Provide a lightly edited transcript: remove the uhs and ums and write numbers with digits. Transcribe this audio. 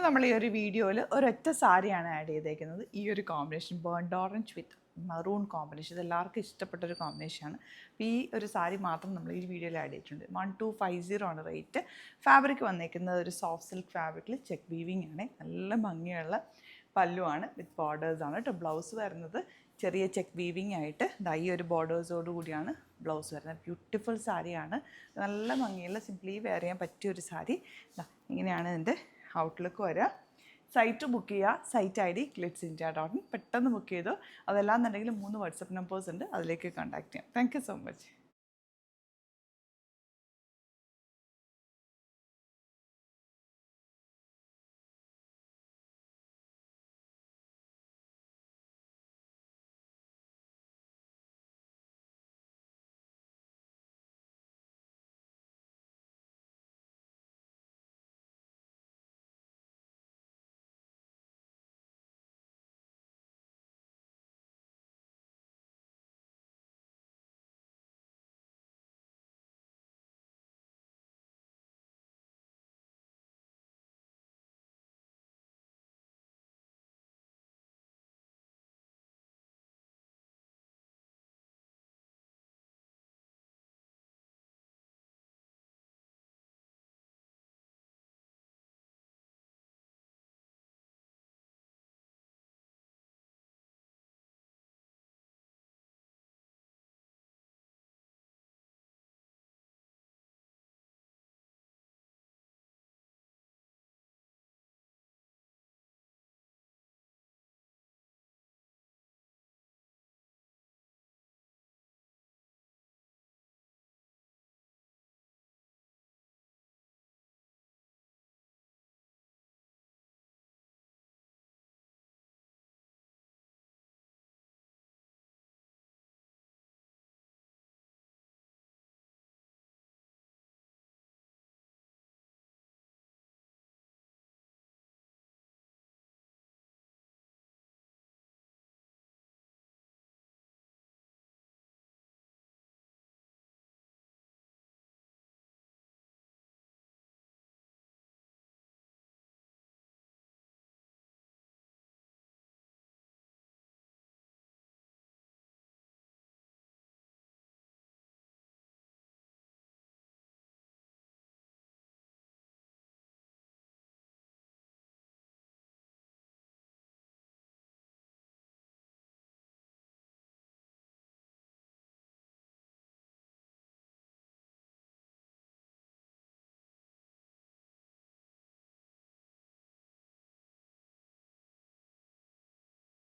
നമ്മൾ ഈ ഒരു വീഡിയോയിൽ ഒരൊറ്റ സാരിയാണ് ആഡ് ചെയ്തേക്കുന്നത്. ഈ ഒരു combination burned orange with maroon combination, ഇത് എല്ലാവർക്കും ഇഷ്ടപ്പെട്ടൊരു കോമ്പിനേഷനാണ്. അപ്പോൾ ഈ ഒരു സാരി മാത്രം നമ്മൾ ഈ വീഡിയോയിൽ ആഡ് ചെയ്തിട്ടുണ്ട്. 1250 ആണ് റേറ്റ്. ഫാബ്രിക് വന്നേക്കുന്നത് ഒരു സോഫ്റ്റ് സിൽക്ക് ഫാബ്രിക്കിൽ ചെക്ക് വീവിങ് ആണ്. നല്ല ഭംഗിയുള്ള പല്ലുവാണ്, വിത്ത് ബോർഡേഴ്സാണ് കേട്ടോ. ബ്ലൗസ് വരുന്നത് ചെറിയ ചെക്ക് വീവിങ് ആയിട്ട് ഈ ഒരു ബോർഡേഴ്സോട് കൂടിയാണ് ബ്ലൗസ് വരുന്നത്. ബ്യൂട്ടിഫുൾ സാരിയാണ്, നല്ല ഭംഗിയുള്ള സിംപ്ലി വെയർ ചെയ്യാൻ പറ്റിയൊരു സാരി. ഇങ്ങനെയാണ് ഇതിൻ്റെ ഔട്ട്ലുക്ക് വരിക. സൈറ്റ് ബുക്ക് ചെയ്യുക, സൈറ്റ് ID glitzindia.in. പെട്ടെന്ന് ബുക്ക് ചെയ്തോ. അതല്ലാന്നുണ്ടെങ്കിൽ 3 വാട്സപ്പ് നമ്പേഴ്സ് ഉണ്ട്, അതിലേക്ക് കോൺടാക്ട് ചെയ്യാം. Thank you so much.